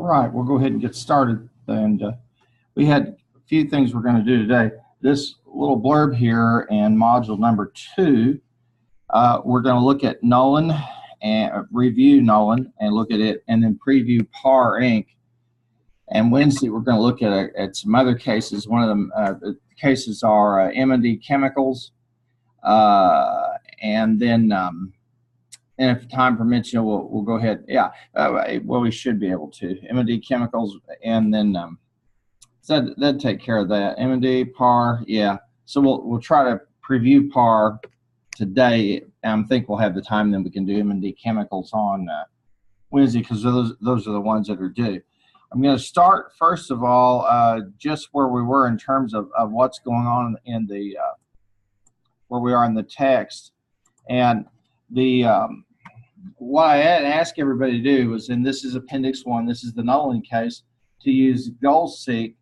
right, we'll go ahead and get started. And we had a few things we're going to do today. This little blurb here in module number 2, we're going to look at Nolan and review Nolan and look at it, and then preview PAR Inc. And Wednesday we're going to look at some other cases. One of them, the cases are M&D Chemicals, and then. And if time permits, we'll go ahead. Yeah, well, we should be able to. M&D Chemicals, and then so that'd take care of that. M&D, PAR, yeah. So we'll try to preview PAR today. I think we'll have the time. Then we can do M&D Chemicals on Wednesday, because those are the ones that are due. I'm going to start first of all just where we were in terms of what's going on in the where we are in the text, and the what I had asked everybody to do was, and this is Appendix 1, this is the Nolan case, to use goal seek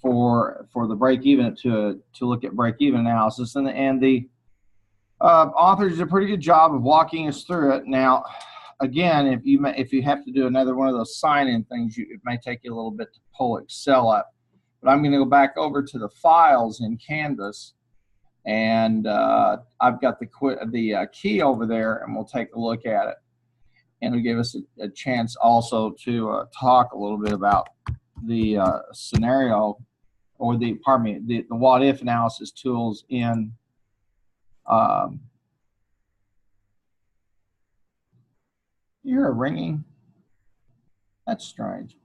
for the break-even, to look at break-even analysis. And the author did a pretty good job of walking us through it. Now, again, if you have to do another one of those sign-in things, it may take you a little bit to pull Excel up. But I'm going to go back over to the files in Canvas, and I've got the key over there, and we'll take a look at it. And it'll give us a chance also to talk a little bit about the scenario, or the what-if analysis tools in you hear a ringing? That's strange.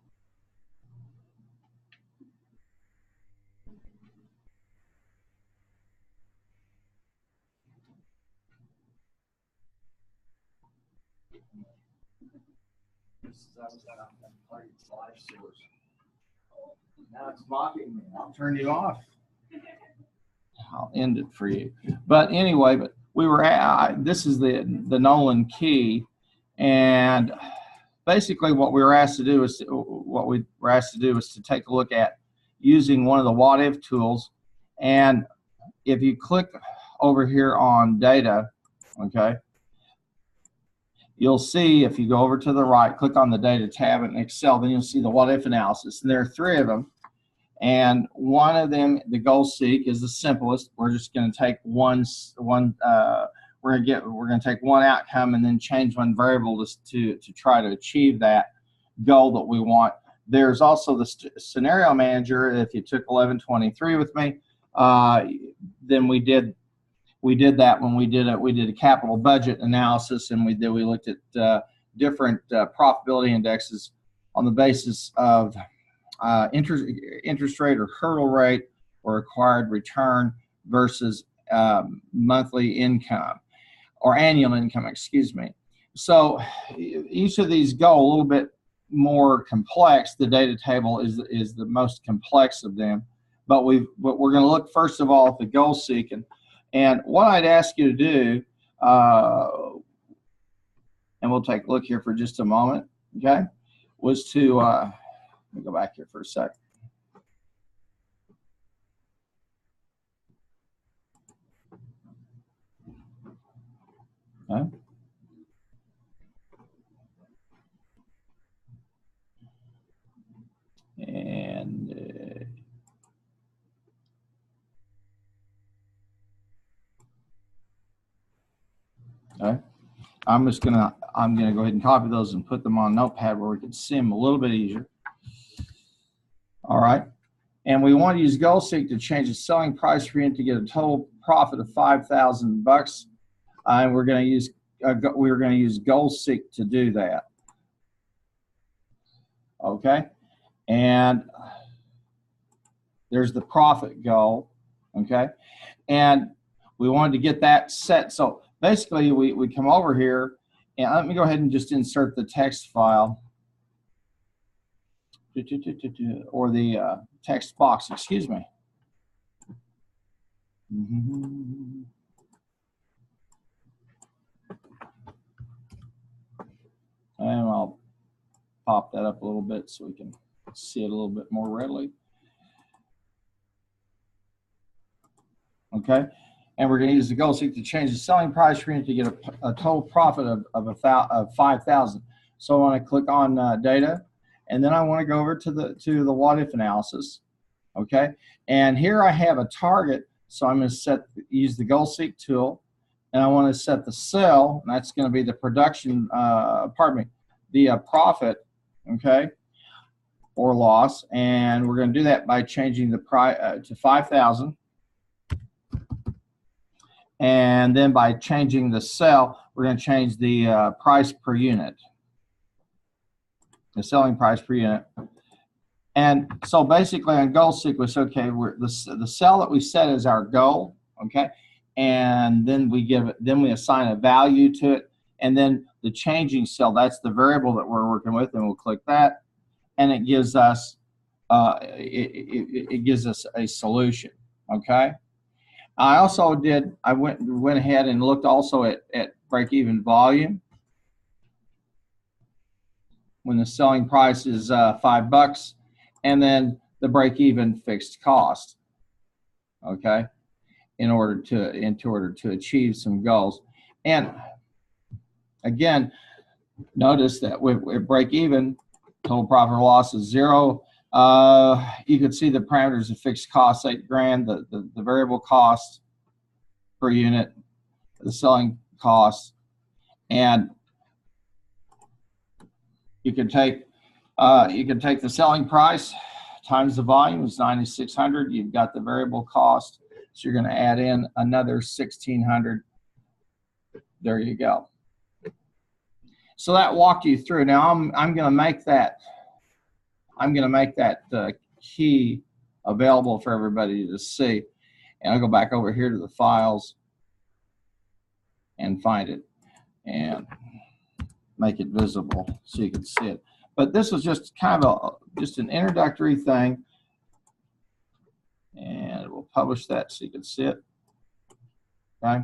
Now it's mocking me. I'll turn you off. I'll end it for you. But anyway, we were at, this is the Nolan key, and basically what we were asked to do is to take a look at using one of the what if tools. And if you click over here on data, okay, you'll see, if you go over to the right, click on the data tab in Excel, then you'll see the what if analysis. And there are 3 of them. And one of them, the goal seek, is the simplest. We're just going to take we're going to take one outcome and then change one variable to try to achieve that goal that we want. There's also the scenario manager. If you took 1123 with me, then we did that when we did a capital budget analysis, and we looked at different profitability indexes on the basis of interest rate or hurdle rate or required return versus monthly income or annual income, excuse me. So each of these go a little bit more complex. The data table is the most complex of them, but we're going to look first of all at the goal seeking. And what I'd ask you to do, and we'll take a look here for just a moment, okay, was to, let me go back here for a sec. Okay. And okay. I'm gonna go ahead and copy those and put them on Notepad where we can see them a little bit easier. All right, and we want to use goal seek to change the selling price for unit to get a total profit of $5,000 and we're going to use goal seek to do that. Okay, and there's the profit goal. Okay, and we wanted to get that set. So basically, we come over here, and let me go ahead and just insert the text file, or the text box, excuse me. And I'll pop that up a little bit so we can see it a little bit more readily. Okay. And we're going to use the goal seek to change the selling price for unit to get a total profit of 5,000. So I want to click on data, And then I want to go over to the what if analysis. Okay, and here I have a target, so I'm going to use the goal seek tool, and I want to set the cell, and that's going to be the production, the profit, okay, or loss, and we're going to do that by changing the price to 5,000, and then by changing the cell, we're going to change the price per unit, the selling price per unit. And so basically on goal sequence, okay, the cell that we set is our goal, okay, and then we assign a value to it, and then the changing cell, that's the variable that we're working with, and we'll click that, and it gives us it gives us a solution, okay. I went ahead and looked also at break-even volume when the selling price is $5. And then the break-even fixed cost, okay, in order to achieve some goals. And again, notice that with break-even, total profit or loss is 0. You can see the parameters of fixed costs, $8,000, the variable cost per unit, the selling cost, and you can take the selling price times the volume is 9,600. You've got the variable cost, so you're going to add in another 1,600. There you go. So that walked you through. Now I'm going to make that key available for everybody to see, and I'll go back over here to the files and find it and make it visible so you can see it. But this was just kind of just an introductory thing, and we'll publish that so you can see it. Okay,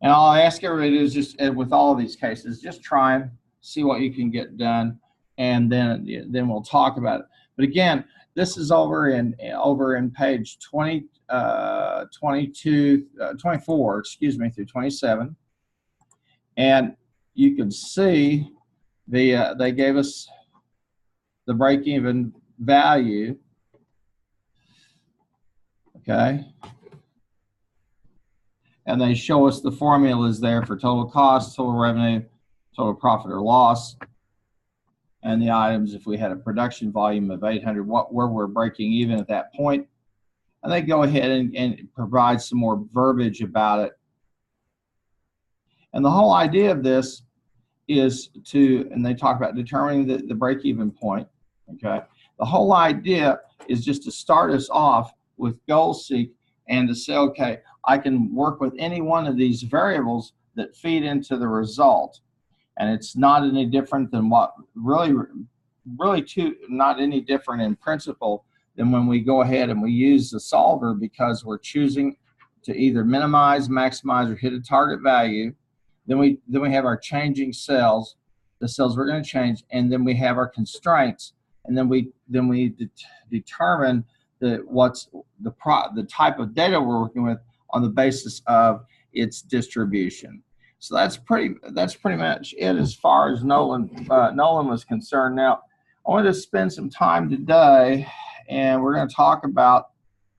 and I'll ask everybody to just, with all of these cases, just try and see what you can get done, and then we'll talk about it. But again, this is over in page 24, excuse me, through 27, and you can see they gave us the break-even value, okay, and they show us the formulas there for total cost, total revenue, total profit or loss, and the items if we had a production volume of 800, where we're breaking even at that point. And they go ahead and provide some more verbiage about it. And the whole idea of this is and they talk about determining the break-even point, okay? The whole idea is just to start us off with goal seek and to say, okay, I can work with any one of these variables that feed into the result. And it's not any different than not any different in principle than when we go ahead and we use the solver, because we're choosing to either minimize, maximize, or hit a target value. Then we have our changing cells, the cells we're going to change, and then we have our constraints, and then we determine the type of data we're working with on the basis of its distribution. So that's pretty much it as far as Nolan was concerned. Now, I wanted to spend some time today, and we're going to talk about.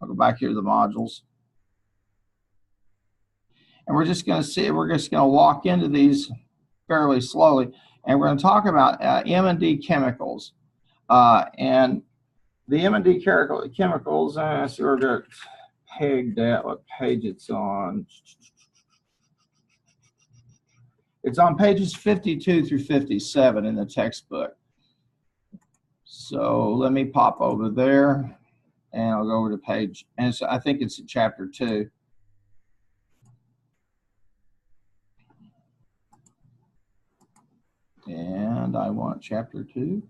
I'll go back here to the modules. And we're just going to walk into these fairly slowly, and we're going to talk about M&D chemicals. And the M&D chemicals, so we're going to peg that, what page it's on. It's on pages 52 through 57 in the textbook. So let me pop over there, and I'll go over to page, and so I think it's in chapter 2. And I want chapter 2.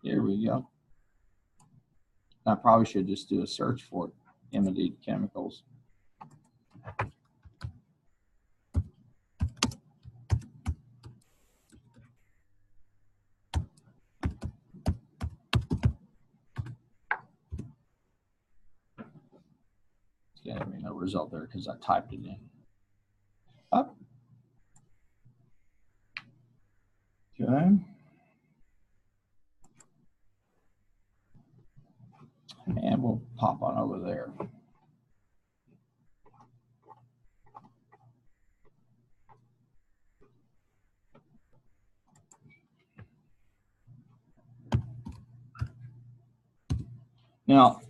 Here we go. I probably should just do a search for it, M&D chemicals. It's giving me no result there because I typed it in. Up. Okay. And we'll pop on over there. Now,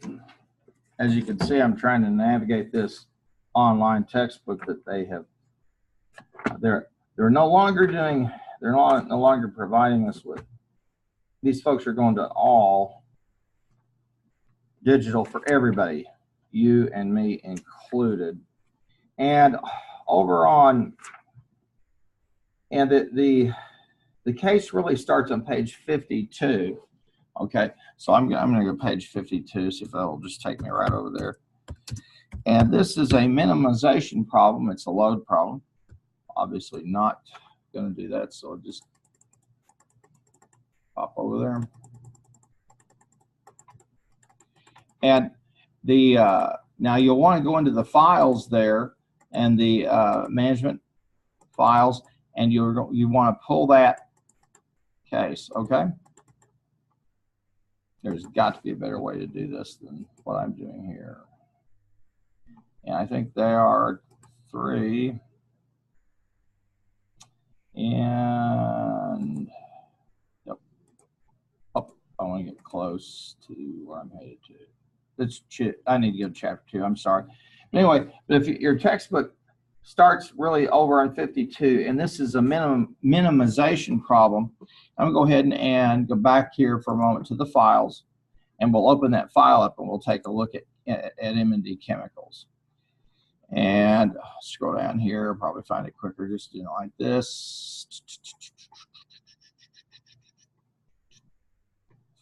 as you can see, I'm trying to navigate this online textbook that they have. They're no longer doing. They're no longer providing us with. These folks are going to all digital for everybody, you and me included. And over on, and the case really starts on page 52. Okay, so I'm going to go page 52, see if that'll just take me right over there. And this is a minimization problem. It's a load problem. Obviously not going to do that, so I'll just pop over there. And the now you'll want to go into the files there and the management files, and you want to pull that case. Okay. There's got to be a better way to do this than what I'm doing here. And I think there are 3. And yep. Oh, I want to get close to where I'm headed to. I need to go to chapter 2. I'm sorry. But anyway, but if your textbook starts really over on 52, and this is a minimization problem, I'm going to go ahead and go back here for a moment to the files, and we'll open that file up and we'll take a look at M&D chemicals. And scroll down here, probably find it quicker just doing it like this.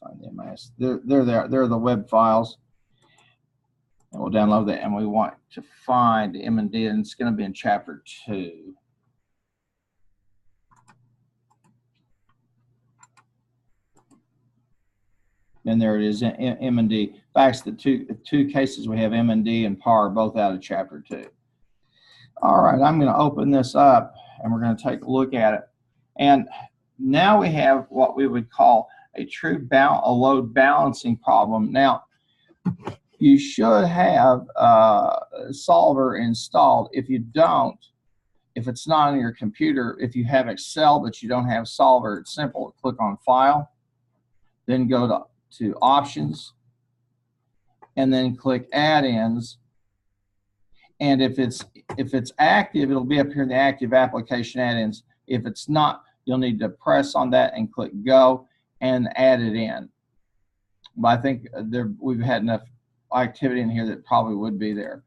Find the MIS. They're there. They're the web files. And we'll download that, and we want to find M&D, and it's going to be in chapter 2. And there it is, M&D. Facts, the two cases we have M&D and PAR both out of chapter 2. All right, I'm going to open this up, and we're going to take a look at it. And now we have what we would call a true load balancing problem. Now, you should have a solver installed. If you don't, if it's not on your computer, if you have Excel but you don't have solver, it's simple. Click on File, then go to Options, and then click Add-ins. And if it's active, it'll be up here in the Active Application Add-ins. If it's not, you'll need to press on that and click Go and add it in. But I think we've had enough activity in here that probably would be there.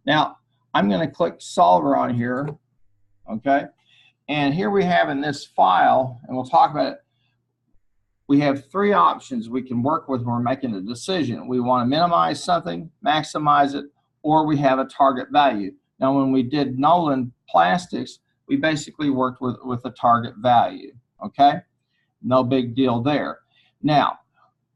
Now, I'm going to click Solver on here, okay? And here we have in this file, and we'll talk about it, we have 3 options we can work with when we're making a decision. We want to minimize something, maximize it, or we have a target value. Now, when we did Nolan Plastics, we basically worked with a target value, okay? No big deal there. Now,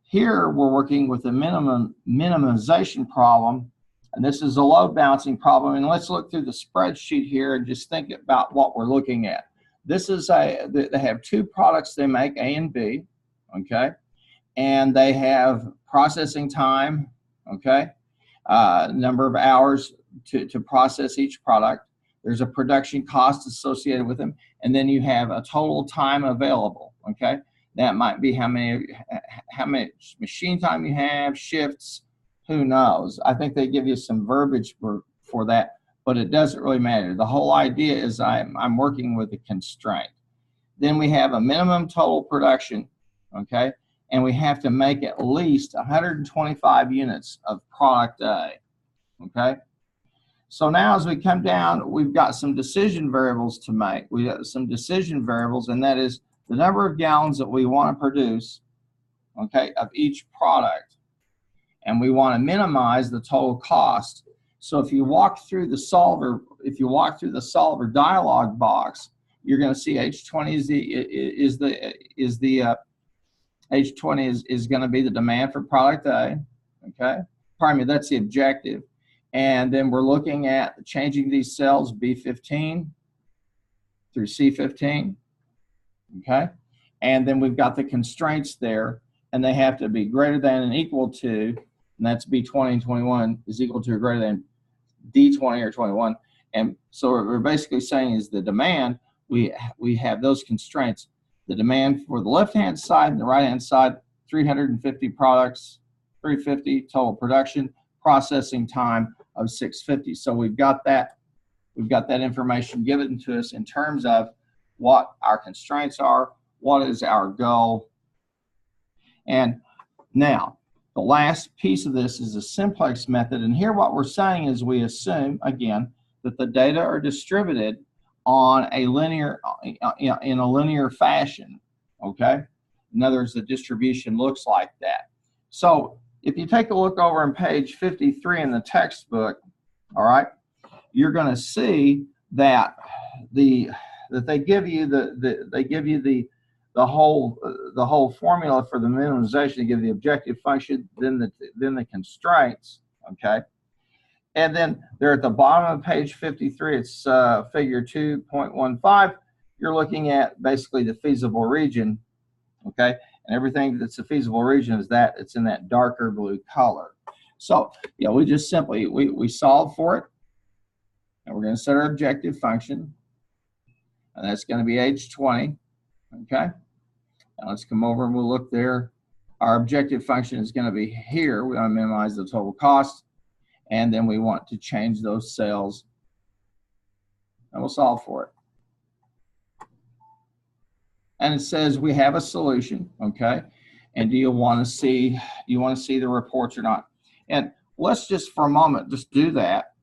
here we're working with a minimization problem, and this is a load balancing problem. And let's look through the spreadsheet here and just think about what we're looking at. This is they have 2 products they make, A and B, okay? And they have processing time, okay? Number of hours to process each product. There's a production cost associated with them, and then you have a total time available, okay? That might be how much machine time you have, shifts, who knows. I think they give you some verbiage for that, but it doesn't really matter. The whole idea is I'm working with a constraint. Then we have a minimum total production, okay? And we have to make at least 125 units of product A, okay? So now as we come down, we've got some decision variables to make. We got some decision variables, and that is the number of gallons that we want to produce, okay, of each product. And we want to minimize the total cost. So if you walk through the solver, dialog box, you're going to see H20 is going to be the demand for product A, okay? Pardon me, that's the objective. And then we're looking at changing these cells B15 through C15, okay? And then we've got the constraints there, and they have to be greater than and equal to and that's B20 and 21 is equal to or greater than D20 or 21. And so what we're basically saying is the demand, we have those constraints. The demand for the left-hand side and the right-hand side, 350 products, 350 total production, processing time of 650. So we've got that information given to us in terms of what our constraints are, what is our goal. And now, the last piece of this is a simplex method. And here what we're saying is we assume, again, that the data are distributed on a linear, in a linear fashion, okay? In other words, the distribution looks like that. So if you take a look over on page 53 in the textbook, all right, you're going to see that they give you the whole formula for the minimization. They give the objective function, then the constraints, okay? And then they're at the bottom of page 53. It's figure 2.15. You're looking at basically the feasible region, okay? And everything that's a feasible region is that it's in that darker blue color. So yeah, we just simply we solve for it, and we're going to set our objective function, and that's going to be age 20, okay? Now let's come over and we'll look there. Our objective function is going to be here. We want to minimize the total cost, and then we want to change those cells, and we'll solve for it. And it says we have a solution, okay? And do you want to see the reports or not? And let's just for a moment just do that.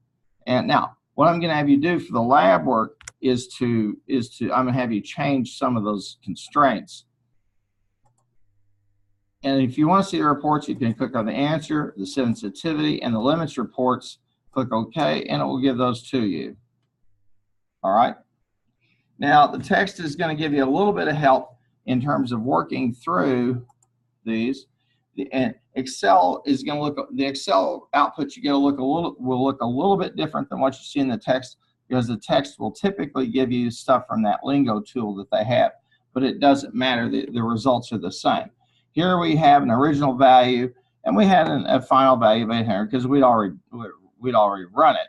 And now what I'm going to have you do for the lab work is I'm going to have you change some of those constraints. And if you want to see the reports, you can click on the answer, the sensitivity, and the limits reports. Click OK, and it will give those to you. All right. Now, the text is going to give you a little bit of help in terms of working through these. And Excel is going to look, the Excel output you get will look a little bit different than what you see in the text, because the text will typically give you stuff from that lingo tool that they have, but it doesn't matter. The results are the same. Here we have an original value, and we had a final value of 800 because we'd already run it.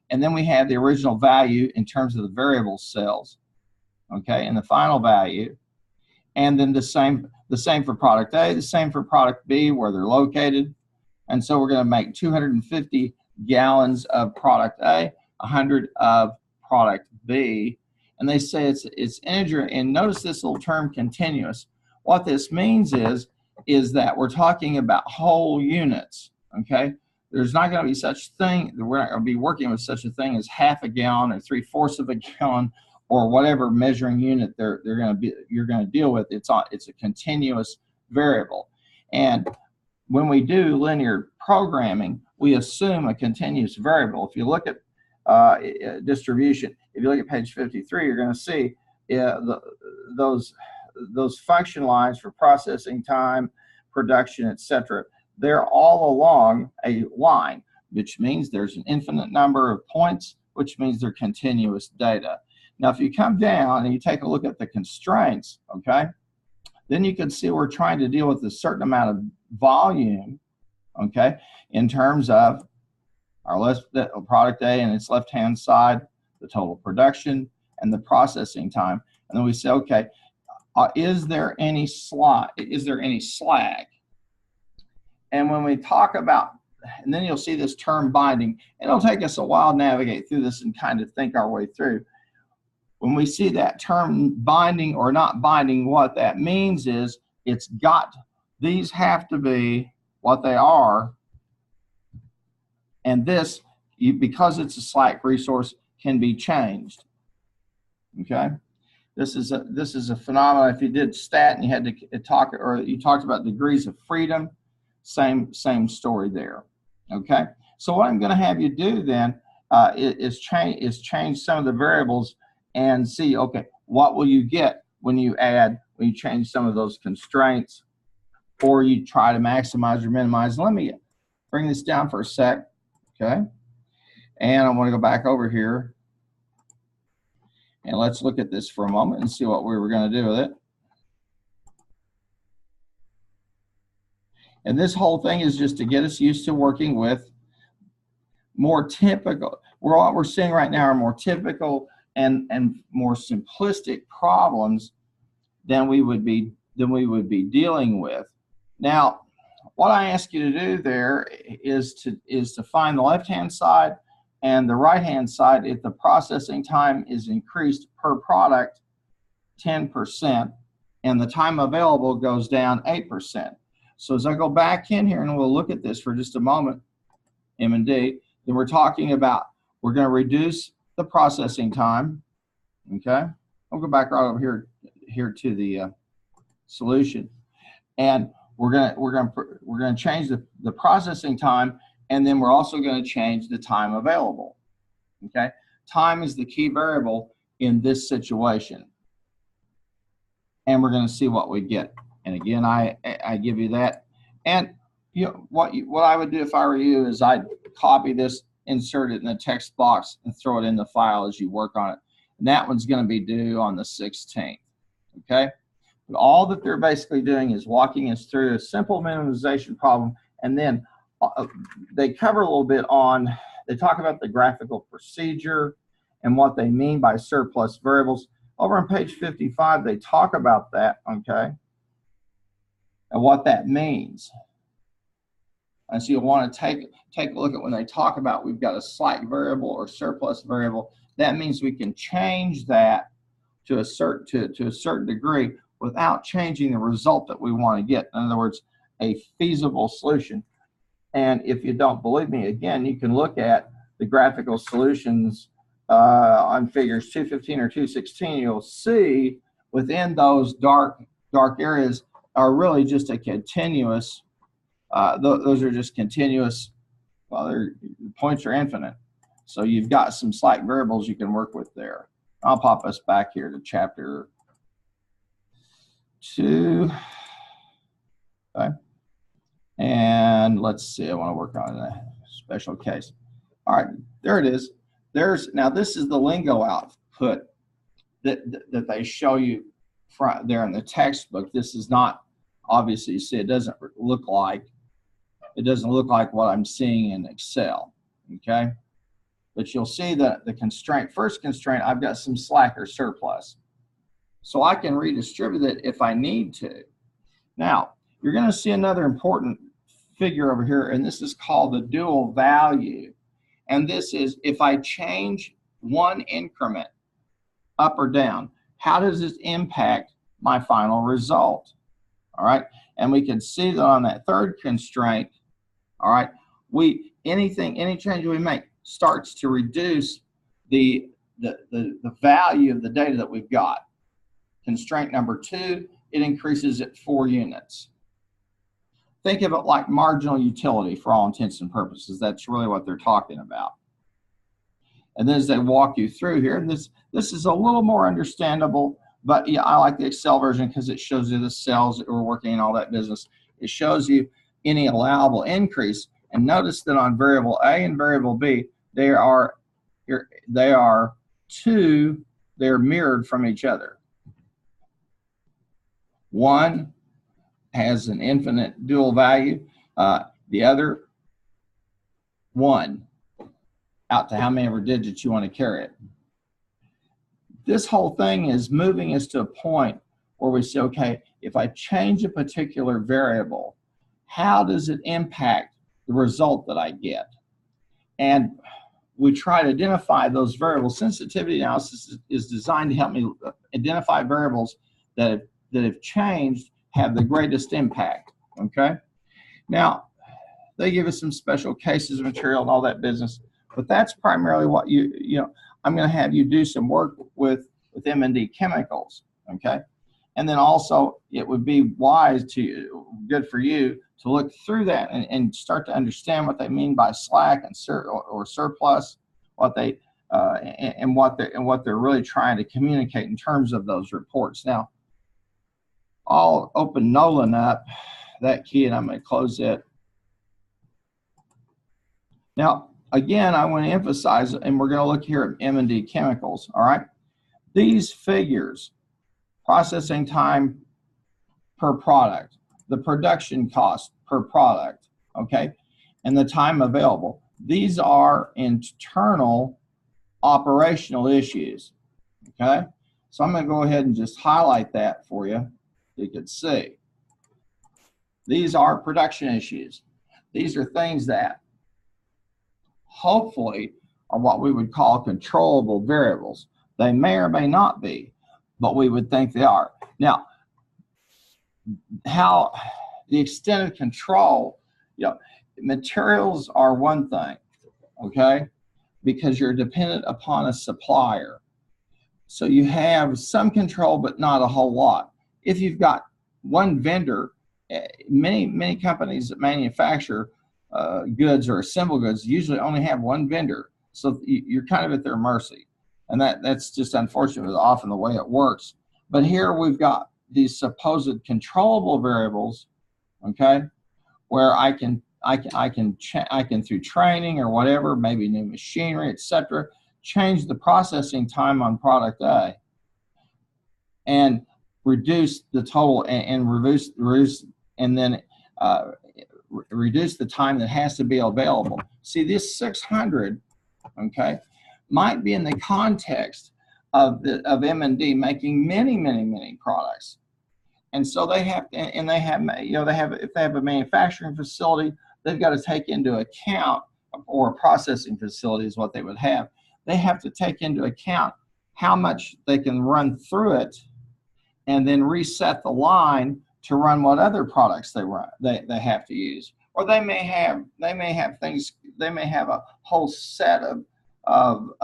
And then we have the original value in terms of the variable cells, okay, and the final value. And then the same for product A, the same for product B, where they're located. And so we're going to make 250 gallons of product A, 100 of product B. And they say it's integer. And notice this little term continuous. What this means is that we're talking about whole units, okay? There's not going to be such a thing, we're not going to be working with such a thing as half a gallon or 3/4 of a gallon or whatever measuring unit you're going to deal with. It's a continuous variable. And when we do linear programming, we assume a continuous variable. If you look at distribution, if you look at page 53, you're going to see those function lines for processing time, production, etc. They're all along a line, which means there's an infinite number of points, which means they're continuous data. Now, if you come down and you take a look at the constraints, okay, then you can see we're trying to deal with a certain amount of volume, okay, in terms of our product A and its left-hand side, the total production, and the processing time. And then we say, okay, is there any slag? And when we talk about, and then you'll see this term binding. It'll take us a while to navigate through this and kind of think our way through. When we see that term binding or not binding, what that means is these have to be what they are, and this, because it's a Slack resource, can be changed. Okay, this is a phenomenon. If you did stat and you had to talk, or you talked about degrees of freedom, same story there. Okay, so what I'm going to have you do then is change some of the variables and see, okay, what will you get when you change some of those constraints, or you try to maximize or minimize. Let me bring this down for a sec, okay? And I want to go back over here, and let's look at this for a moment and see what we were going to do with it. And this whole thing is just to get us used to working with more typical, what we're seeing right now are more typical and more simplistic problems than we would be dealing with. Now, what I ask you to do there is to find the left-hand side and the right-hand side if the processing time is increased per product 10% and the time available goes down 8%. So as I go back in here and we'll look at this for just a moment, M&D, then we're talking about we're going to reduce the processing time. Okay, I'll go back right over here to the solution, and we're going to change the processing time, and then we're also going to change the time available. Okay, time is the key variable in this situation, and we're going to see what we get. And again, I give you that, and what I would do if I were you is I'd copy this, insert it in the text box, and throw it in the file as you work on it. And that one's going to be due on the 16th. Okay. But all that they're basically doing is walking us through a simple minimization problem, and then they cover a little bit on. They talk about the graphical procedure and what they mean by surplus variables. Over on page 55, they talk about that. Okay. And what that means. And so you'll want to take a look at when they talk about we've got a slack variable or surplus variable. That means we can change that to a certain degree without changing the result that we want to get. In other words, a feasible solution. And if you don't believe me, again, you can look at the graphical solutions on figures 215 or 216. You'll see within those dark areas are really just a continuous. Those are just continuous. Well, the points are infinite. So you've got some slack variables you can work with there. I'll pop us back here to chapter 2. Okay. And let's see, I want to work on a special case. All right, there it is. Now this is the lingo output that they show you there in the textbook. This is not, obviously, you see it doesn't look like what I'm seeing in Excel, okay? But you'll see that the constraint, first constraint, I've got some slack or surplus. So I can redistribute it if I need to. Now, you're going to see another important figure over here, and this is called the dual value. And this is if I change one increment up or down, how does this impact my final result? All right, and we can see that on that third constraint, all right, any change we make starts to reduce the value of the data that we've got. Constraint number 2, it increases it 4 units. Think of it like marginal utility for all intents and purposes. That's really what they're talking about. And then as they walk you through here, and this is a little more understandable, but yeah, I like the Excel version because it shows you the cells that we're working in, all that business. It shows you any allowable increase. And notice that on variable A and variable B, they're mirrored from each other. One has an infinite dual value. The other, 1, out to how many ever digits you want to carry it. This whole thing is moving us to a point where we say, okay, if I change a particular variable, how does it impact the result that I get? And we try to identify those variables. Sensitivity analysis is designed to help me identify variables that have changed, have the greatest impact, okay? Now, they give us some special cases of material and all that business, but that's primarily what I'm going to have you do some work with M&D chemicals, okay? And then also, it would be good for you to look through that and start to understand what they mean by slack and surplus, what they're really trying to communicate in terms of those reports. Now, I'll open Nolan up, that key, and I'm going to close it. Now, again, I want to emphasize, and we're going to look here at M&D chemicals, all right? These figures, processing time per product, the production cost per product, okay, and the time available. These are internal operational issues, okay? So I'm going to go ahead and just highlight that for you. You can see. These are production issues. These are things that hopefully are what we would call controllable variables. They may or may not be, but we would think they are. Now, how the extent of control, you know, materials are one thing, okay, because you're dependent upon a supplier. So you have some control, but not a whole lot. If you've got one vendor, many companies that manufacture goods or assemble goods usually only have one vendor. So you're kind of at their mercy. And that's just unfortunately often the way it works. But here we've got these supposed controllable variables, okay, where I can through training or whatever, maybe new machinery, etc., change the processing time on product A and reduce the total and reduce the time that has to be available. See, this 600, okay, might be in the context of M&D making many products. And so they have, if they have a manufacturing facility, they've got to take into account, or a processing facility is what they would have. They have to take into account how much they can run through it, and then reset the line to run what other products they have to use. Or they may have a whole set of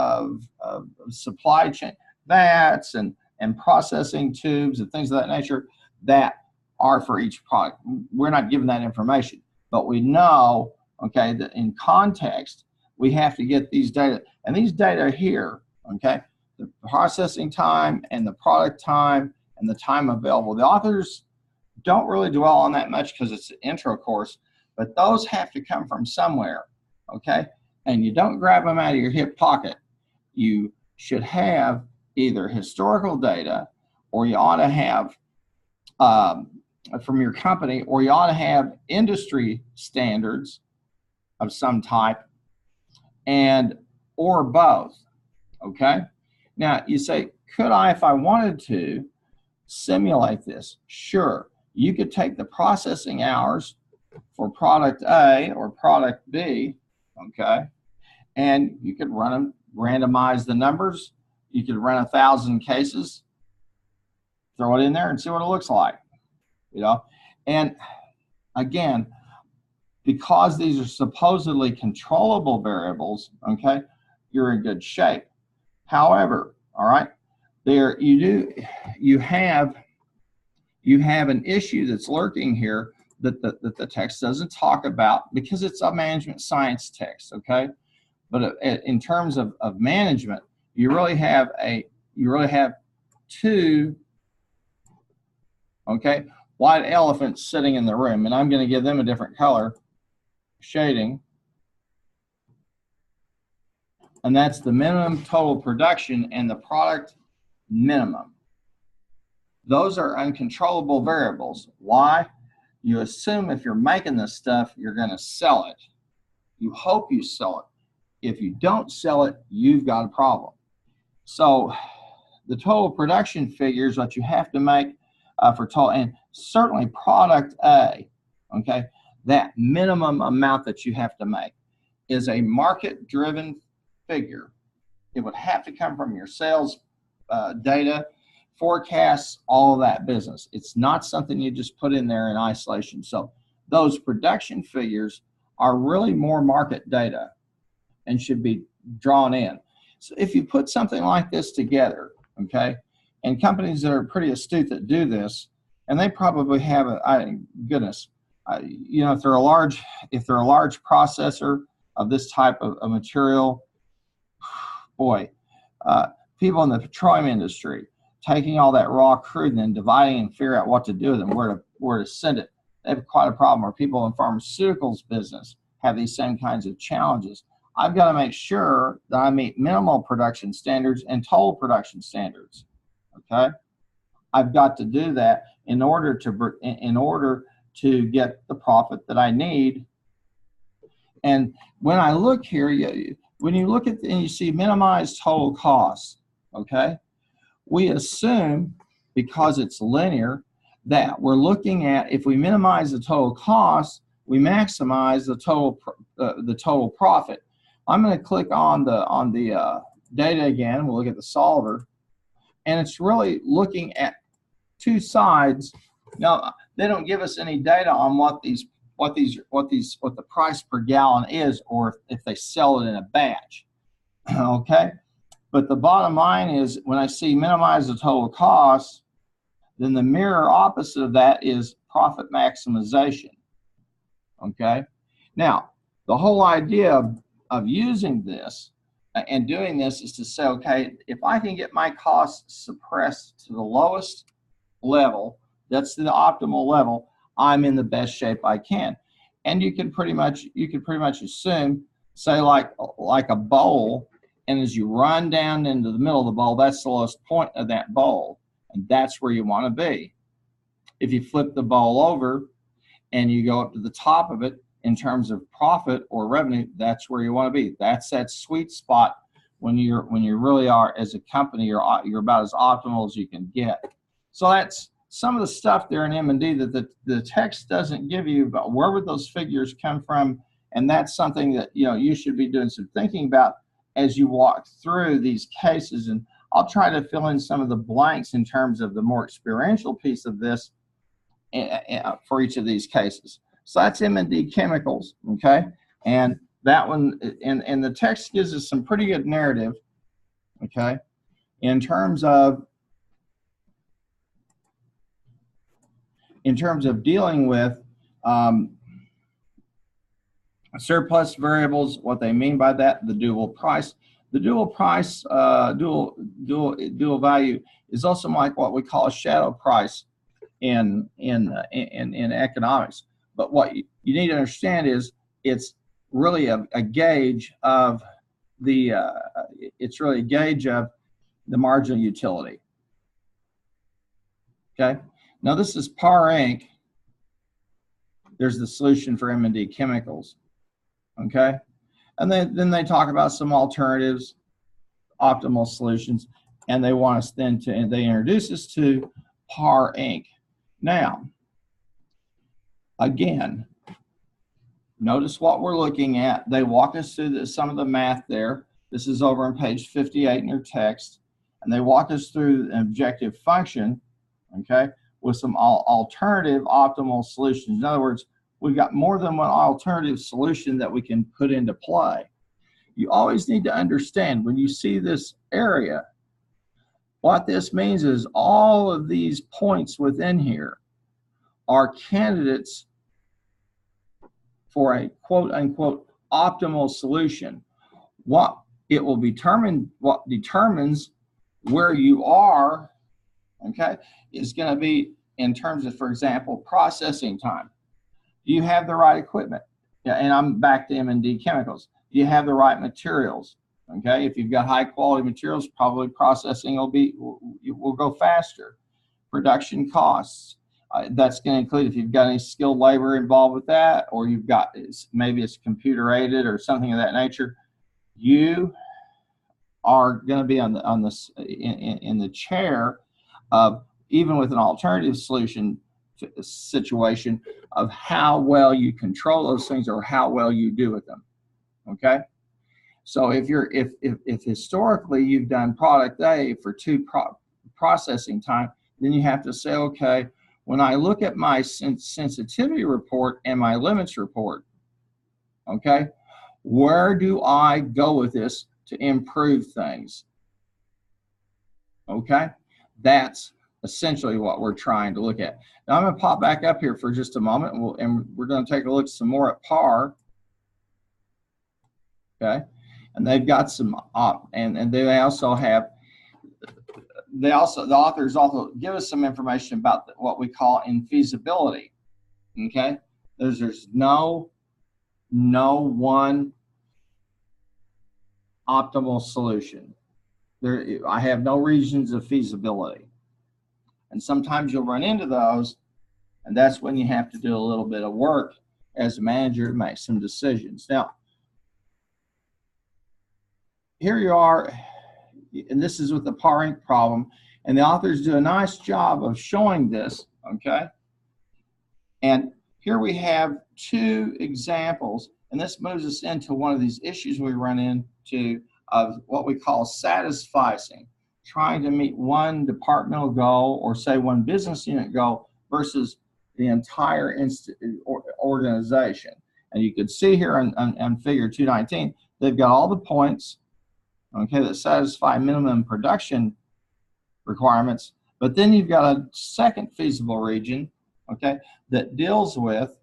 supply chain vats and processing tubes and things of that nature that are for each product. We're not given that information, but we know, okay, that in context, we have to get these data. And these data here, okay, the processing time and the product time and the time available. The authors don't really dwell on that much because it's an intro course, but those have to come from somewhere, okay? And you don't grab them out of your hip pocket. You should have either historical data, or you ought to have from your company, or you ought to have industry standards of some type, or both, okay? Now, you say, could I, if I wanted to, simulate this? Sure. You could take the processing hours for product A or product B, okay, and you could run them, randomize the numbers. You could run 1,000 cases, throw it in there and see what it looks like, you know. And again, because these are supposedly controllable variables, okay, you're in good shape. However, all right, you have an issue that's lurking here that the text doesn't talk about, because it's a management science text, okay? But in terms of management, you really have two, okay, white elephants sitting in the room, and I'm going to give them a different color shading, and that's the minimum total production and the product minimum. Those are uncontrollable variables. Why? You assume if you're making this stuff, you're going to sell it. You hope you sell it. If you don't sell it, you've got a problem. So the total production figures that you have to make for total, and certainly product A, okay, that minimum amount that you have to make is a market-driven figure. It would have to come from your sales data, forecasts, all of that business. It's not something you just put in there in isolation. So those production figures are really more market data and should be drawn in. So if you put something like this together, okay, and companies that are pretty astute that do this, and they probably have you know, if they're a large processor of this type of material, boy, people in the petroleum industry taking all that raw crude and then dividing and figure out what to do with them, where to send it. They have quite a problem. Or people in pharmaceuticals business have these same kinds of challenges. I've got to make sure that I meet minimal production standards and total production standards. Okay, I've got to do that in order to get the profit that I need. And when I look here, when you look at and you see minimize total costs, okay, we assume, because it's linear, that we're looking at, if we minimize the total cost, we maximize the total profit. I'm going to click on the data again. We'll look at the solver, and it's really looking at two sides. Now, they don't give us any data on what the price per gallon is, or if they sell it in a batch. Okay, but the bottom line is, when I see minimize the total cost, then the mirror opposite of that is profit maximization. Okay, now the whole idea of using this and doing this is to say, okay, if I can get my costs suppressed to the lowest level, that's the optimal level, I'm in the best shape I can. And you can pretty much assume, say like a bowl, and as you run down into the middle of the bowl, that's the lowest point of that bowl, and that's where you want to be. If you flip the bowl over and you go up to the top of it in terms of profit or revenue, that's where you want to be. That's that sweet spot when you really are, as a company, you're about as optimal as you can get. So that's some of the stuff there in M&D that the text doesn't give you, but where would those figures come from? And that's something that you should be doing some thinking about as you walk through these cases. And I'll try to fill in some of the blanks in terms of the more experiential piece of this for each of these cases. So that's M&D Chemicals, okay? And that one, and the text gives us some pretty good narrative, okay, in terms of dealing with surplus variables. What they mean by that, the dual price. The dual price, dual value is also like what we call a shadow price in economics. But what you need to understand is it's really a gauge of the marginal utility. Okay. Now this is PAR Inc. There's the solution for M&D Chemicals. Okay. And then they talk about some alternatives, optimal solutions, and they want us then to, and they introduce us to PAR Inc. Now, again, notice what we're looking at. They walk us through some of the math there. This is over on page 58 in your text. And they walk us through an objective function, okay, with some alternative optimal solutions. In other words, we've got more than one alternative solution that we can put into play. You always need to understand, when you see this area, what this means is all of these points within here are candidates for a quote unquote optimal solution. What determines where you are, okay, is going to be in terms of, for example, processing time. Do you have the right equipment? Yeah, and I'm back to M&D Chemicals. Do you have the right materials? Okay, if you've got high quality materials, probably processing will go faster. Production costs. That's going to include if you've got any skilled labor involved with that, or you've got maybe it's computer aided or something of that nature. You are going to be in the chair of, even with an alternative solution situation, of how well you control those things or how well you do with them. Okay, so if historically you've done product A for processing time, then you have to say, okay, when I look at my sensitivity report and my limits report, okay, where do I go with this to improve things? Okay, that's essentially what we're trying to look at. Now I'm going to pop back up here for just a moment, and we're going to take a look some more at PAR. Okay, and they've got some and they also have, the authors also give us some information about what we call infeasibility. Okay, there's no one optimal solution. I have no regions of feasibility, and sometimes you'll run into those, And that's when you have to do a little bit of work as a manager to make some decisions. Now, here you are, and this is with the par ink problem, and the authors do a nice job of showing this, okay? And here we have two examples, and this moves us into one of these issues we run into of what we call satisficing, trying to meet one departmental goal or say one business unit goal versus the entire organization. And you can see here on figure 219, they've got all the points, okay, that satisfy minimum production requirements, but then you've got a second feasible region, okay, that deals with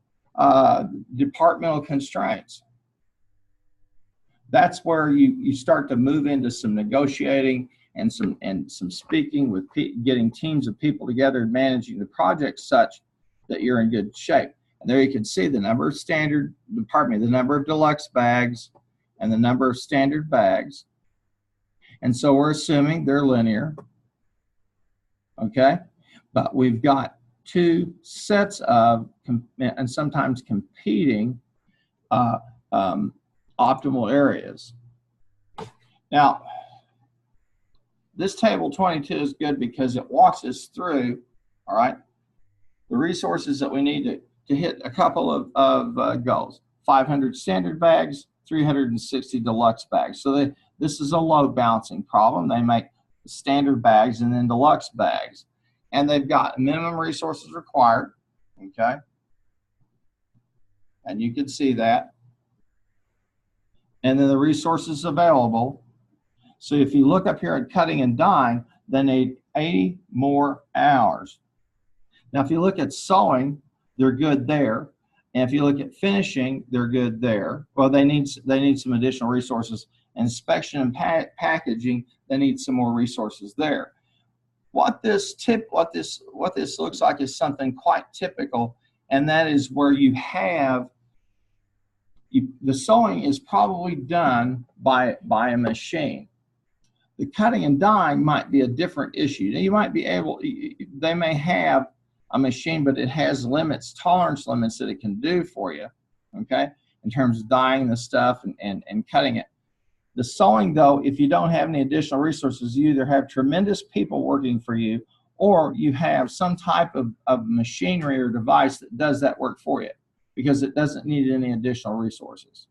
departmental constraints. That's where you start to move into some negotiating and some speaking with getting teams of people together and managing the project such that you're in good shape. And there you can see the number of the number of deluxe bags and the number of standard bags. And so we're assuming they're linear, okay? But we've got two sets of, and sometimes competing optimal areas. Now, this table 22 is good because it walks us through, all right, the resources that we need to hit a couple of goals. 500 standard bags, 360 deluxe bags. So this is a load balancing problem. They make standard bags and then deluxe bags. And they've got minimum resources required, okay? And you can see that. And then the resources available. So if you look up here at cutting and dyeing, they need 80 more hours. Now, if you look at sewing, they're good there. And if you look at finishing, they're good there. Well, they need some additional resources. Inspection and packaging, they need some more resources there. What this looks like is something quite typical, and that is where you have the sewing is probably done by a machine. The cutting and dyeing might be a different issue. Now, you might be able, they may have a machine, but it has limits, tolerance limits that it can do for you, okay, in terms of dyeing the stuff and cutting it. The sewing, though, if you don't have any additional resources, you either have tremendous people working for you or you have some type of machinery or device that does that work for you because it doesn't need any additional resources.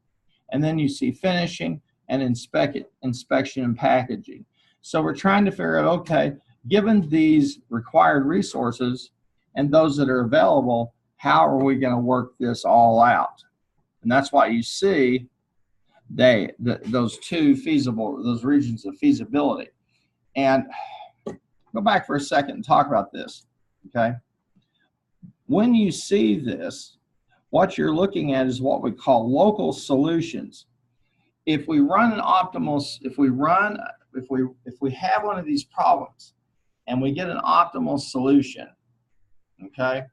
And then you see finishing and inspection and packaging. So we're trying to figure out, okay, given these required resources and those that are available, how are we going to work this all out? And that's why you see those those regions of feasibility. And go back for a second and talk about this, okay? When you see this, what you're looking at is what we call local solutions. If we run an optimal, if we have one of these problems and we get an optimal solution, okay,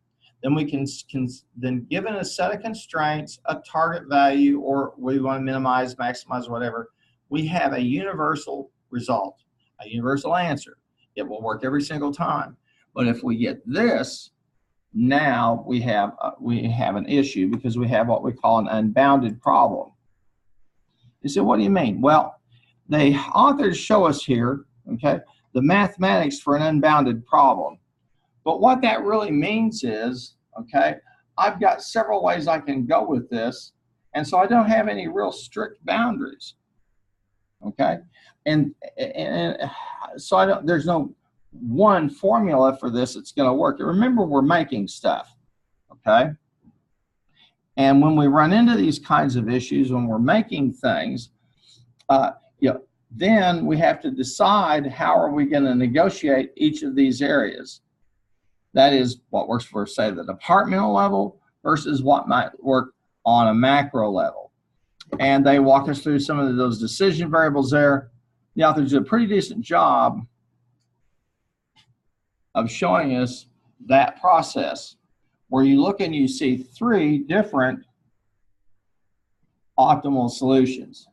then we can then given a set of constraints, a target value, or we want to minimize, maximize, whatever, we have a universal result, a universal answer. It will work every single time. But if we get this, now we have an issue because we have what we call an unbounded problem. You say, what do you mean? Well, the authors show us here, okay, the mathematics for an unbounded problem. But what that really means is, okay, I've got several ways I can go with this, and so I don't have any real strict boundaries, okay? And so there's no one formula for this that's going to work. Remember, we're making stuff, okay? And when we run into these kinds of issues, when we're making things, then we have to decide how are we going to negotiate each of these areas. That is what works for, say, the departmental level versus what might work on a macro level. And they walk us through some of those decision variables there. The authors did a pretty decent job of showing us that process where you look and you see three different optimal solutions.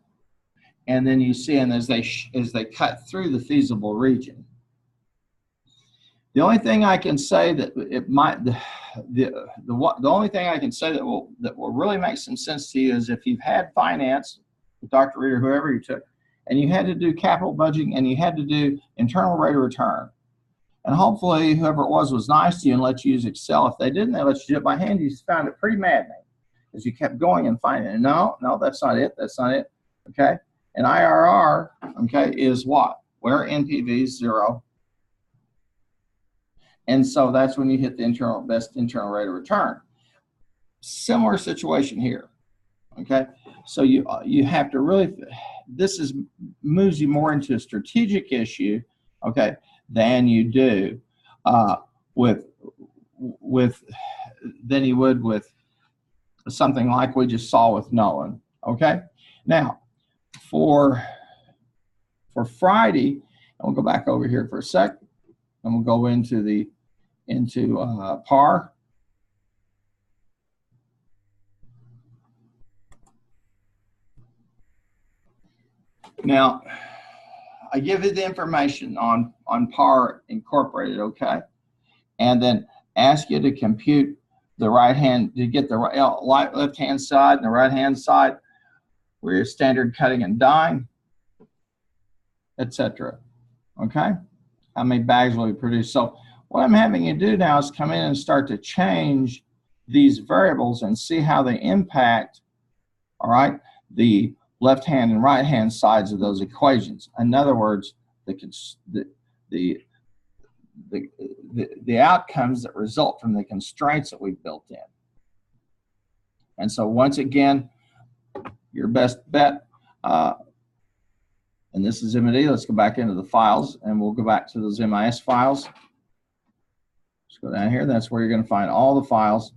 And then you see, and as they cut through the feasible region. The only thing I can say that it might, the only thing I can say that will really make some sense to you is if you've had finance with Dr. Reed or whoever you took, and you had to do capital budgeting and you had to do internal rate of return. And hopefully whoever it was nice to you and let you use Excel. If they didn't, they let you do it by hand. You found it pretty maddening because you kept going and finding it. No, that's not it. That's not it. Okay. And IRR, okay, is what? Where NPV is 0. And so that's when you hit the best internal rate of return. Similar situation here. Okay. So you have to really, this moves you more into a strategic issue, okay, than you do than you would with something like we just saw with Nolan. Okay. Now for Friday, and we'll go back over here for a sec, and we'll go into PAR. Now, I give you the information on PAR Incorporated, okay? And then ask you to compute the right hand, to get the left hand side and the right hand side where your standard cutting and dyeing, etc. Okay? How many bags will be produced? So what I'm having you do now is come in and start to change these variables and see how they impact, all right, the left hand and right hand sides of those equations. In other words, the outcomes that result from the constraints that we've built in. And so once again, your best bet, and this is MD. Let's go back into the files, and we'll go back to those MIS files. Let's go down here. That's where you're going to find all the files.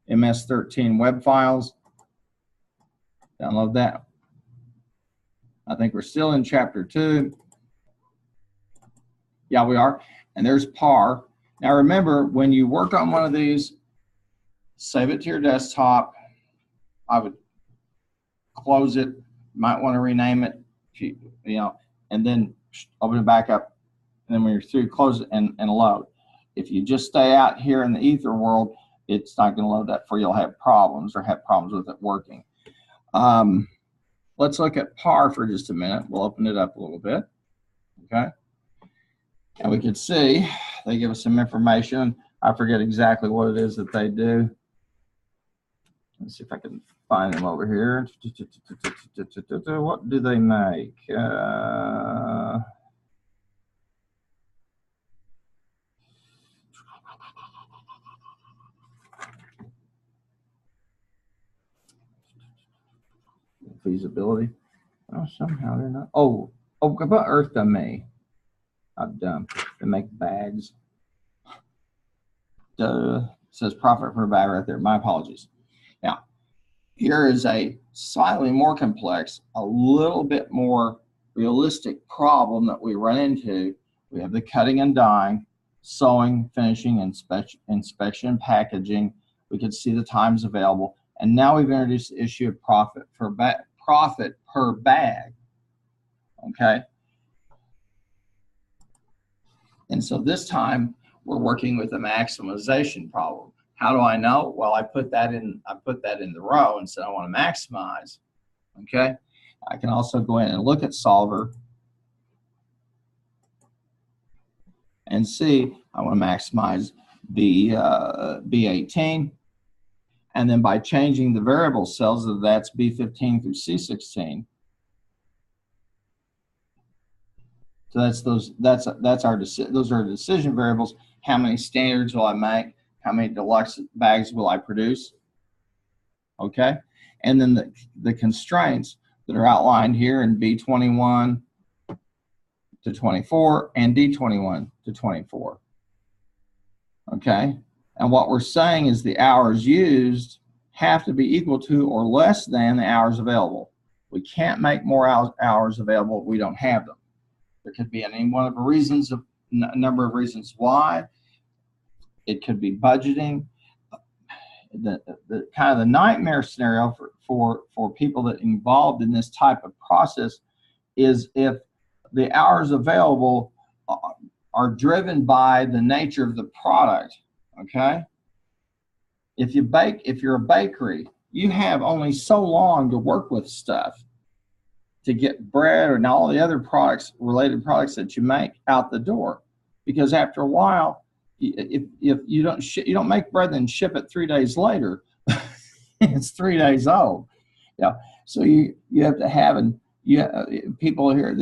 MS-13 web files. Download that. I think we're still in chapter 2. Yeah, we are. And there's PAR. Now remember, when you work on one of these, save it to your desktop. I would close it. Might want to rename it, and then open it back up. And then when you're through, close it and load. If you just stay out here in the ether world, it's not going to load that for you. You'll have problems or have problems with it working. Let's look at PAR for just a minute. We'll open it up a little bit. Okay. And we can see they give us some information. I forget exactly what it is that they do. Let's see if I can find them over here. What do they make? Feasibility. Oh, somehow they're not. Oh, about Earth to me. I'm dumb. They make bags. It says profit per bag right there. My apologies. Now, here is a slightly more complex, a little bit more realistic problem that we run into. We have the cutting and dyeing, sewing, finishing, inspection, packaging. We can see the times available. And now we've introduced the issue of profit per bag. Okay. And so this time we're working with a maximization problem. How do I know? Well, I put that in the row and said I want to maximize. Okay. I can also go in and look at solver and see I want to maximize B18. And then by changing the variable cells, that's B15 through C16. So those are decision variables. How many standards will I make? How many deluxe bags will I produce? Okay. And then the constraints that are outlined here in B21 to 24 and D21 to 24. Okay. And what we're saying is the hours used have to be equal to or less than the hours available. We can't make more hours available if we don't have them. There could be any one of the reasons, a number of reasons why. It could be budgeting. The kind of the nightmare scenario for people that are involved in this type of process is if the hours available are driven by the nature of the product, okay? If you're a bakery, you have only so long to work with stuff to get bread and all the other products, related products that you make out the door. Because after a while, if you don't make bread and ship it 3 days later, it's 3 days old. Yeah. So you have to have, and people here,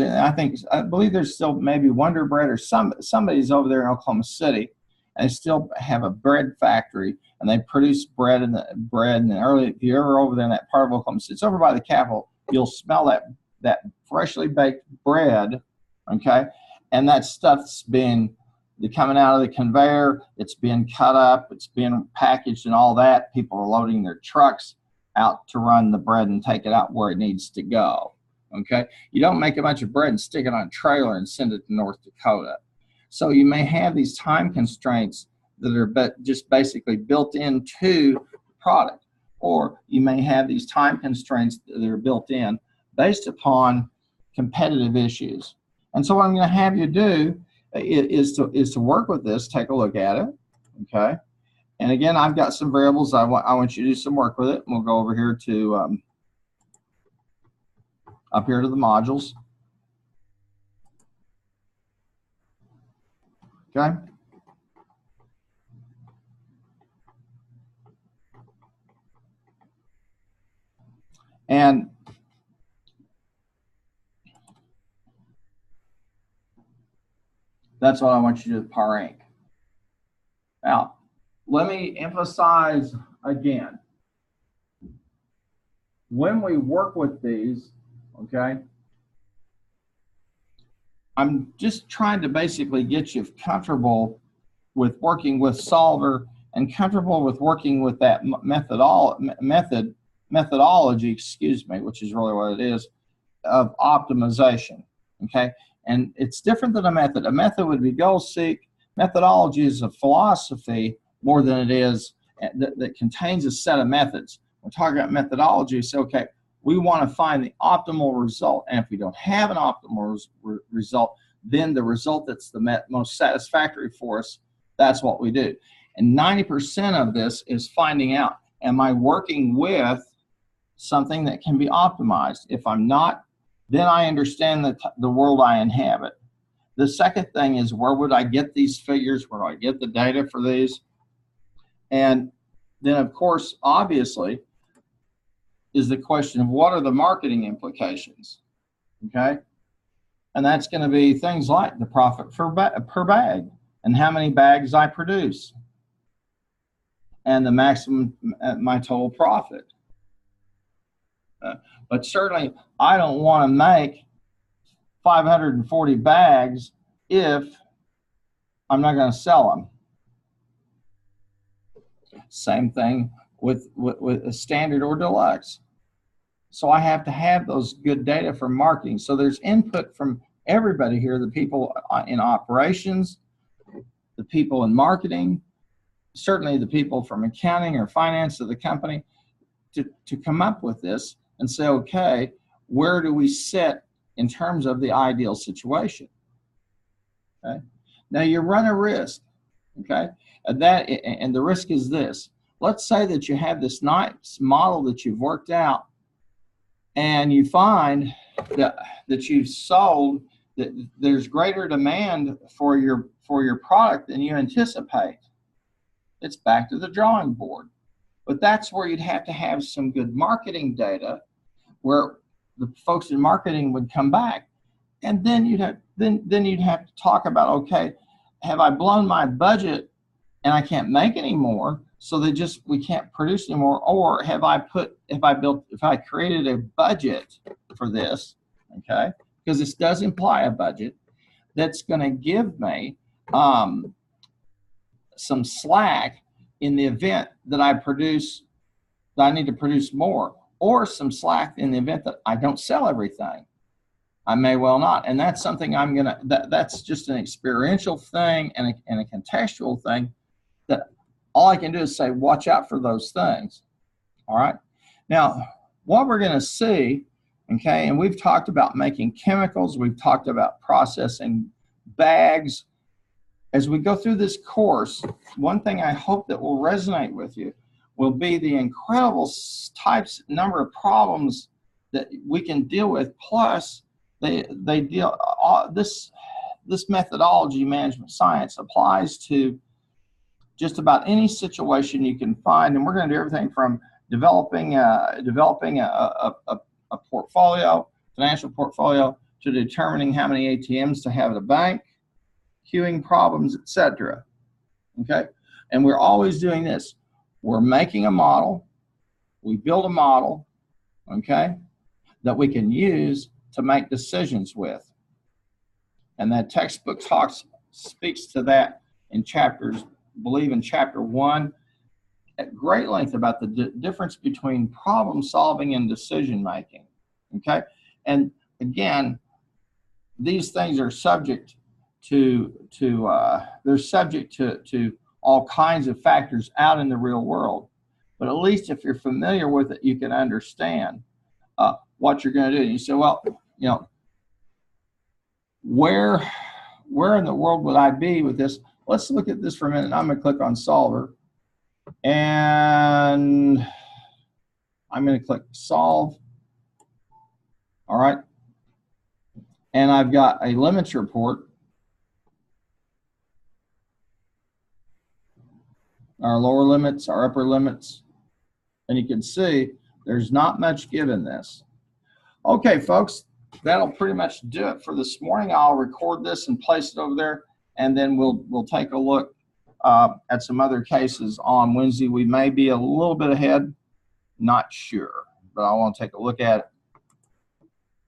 I believe there's still maybe Wonder Bread or somebody's over there in Oklahoma City, and they still have a bread factory, and they produce bread and early. If you're ever over there in that part of Oklahoma City, it's over by the Capitol, you'll smell that freshly baked bread, okay? And that stuff's been coming out of the conveyor, it's been cut up, it's been packaged and all that. People are loading their trucks out to run the bread and take it out where it needs to go, okay? You don't make a bunch of bread and stick it on a trailer and send it to North Dakota. So you may have these time constraints that are just basically built into the product, or you may have these time constraints that are built in based upon competitive issues. And so what I'm going to have you do is to work with this, take a look at it, okay? And again, I've got some variables. I want you to do some work with it. And we'll go over here to up here to the modules, okay? And that's what I want you to do with Par Inc. Now, let me emphasize again, when we work with these, okay, I'm just trying to basically get you comfortable with working with Solver and comfortable with working with that methodology, excuse me, which is really what it is, of optimization, okay? And it's different than a method. A method would be goal seek. Methodology is a philosophy more than it is that contains a set of methods. We're talking about methodology, so okay, we want to find the optimal result. And if we don't have an optimal result, then the result that's the most satisfactory for us, that's what we do. And 90% of this is finding out, am I working with something that can be optimized? If I'm not, then I understand the world I inhabit. The second thing is, where would I get these figures? Where do I get the data for these? And then, of course, obviously, is the question of what are the marketing implications, okay? And that's going to be things like the profit per bag and how many bags I produce and the maximum, my total profit. But certainly, I don't want to make 540 bags if I'm not going to sell them. Same thing with a standard or deluxe. So I have to have those good data for marketing. So there's input from everybody here, the people in operations, the people in marketing, certainly the people from accounting or finance of the company, to come up with this and say, okay, where do we sit in terms of the ideal situation? Okay. Now you run a risk, okay? And the risk is this. Let's say that you have this nice model that you've worked out, and you find that you've sold, that there's greater demand for your product than you anticipate. It's back to the drawing board. But that's where you'd have to have some good marketing data, where the folks in marketing would come back, and then you'd have to talk about, okay, have I blown my budget and I can't make any more, so we can't produce anymore, or have I created a budget for this, okay? Because this does imply a budget that's going to give me some slack in the event that I need to produce more, or some slack in the event that I don't sell everything. I may well not. And that's something that's just an experiential thing and a contextual thing that all I can do is say, watch out for those things. All right. Now, what we're going to see, okay, and we've talked about making chemicals, we've talked about processing bags, as we go through this course, one thing I hope that will resonate with you will be the incredible number of problems that we can deal with. Plus, they deal this methodology, management science, applies to just about any situation you can find, and we're going to do everything from developing a portfolio, financial portfolio, to determining how many ATMs to have at a bank, queuing problems, etc. Okay, and we're always doing this. We're making a model. We build a model, okay, that we can use to make decisions with. And that textbook speaks to that in chapters, I believe in chapter 1, at great length about the difference between problem solving and decision making. Okay, and again, these things are subject to all kinds of factors out in the real world. But at least if you're familiar with it, you can understand what you're going to do. And you say, well, you know, where in the world would I be with this? Let's look at this for a minute. I'm going to click on Solver, and I'm going to click Solve. All right. And I've got a limits report. Our lower limits, our upper limits. And you can see there's not much given this. Okay, folks, that'll pretty much do it for this morning. I'll record this and place it over there, and then we'll take a look at some other cases on Wednesday. We may be a little bit ahead, not sure, but I want to take a look at it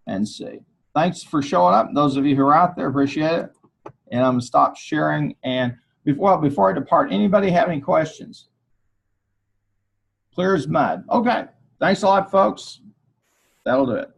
and see. Thanks for showing up. Those of you who are out there, appreciate it. And I'm going to stop sharing. And before I depart, anybody have any questions? Clear as mud. Okay. Thanks a lot, folks. That'll do it.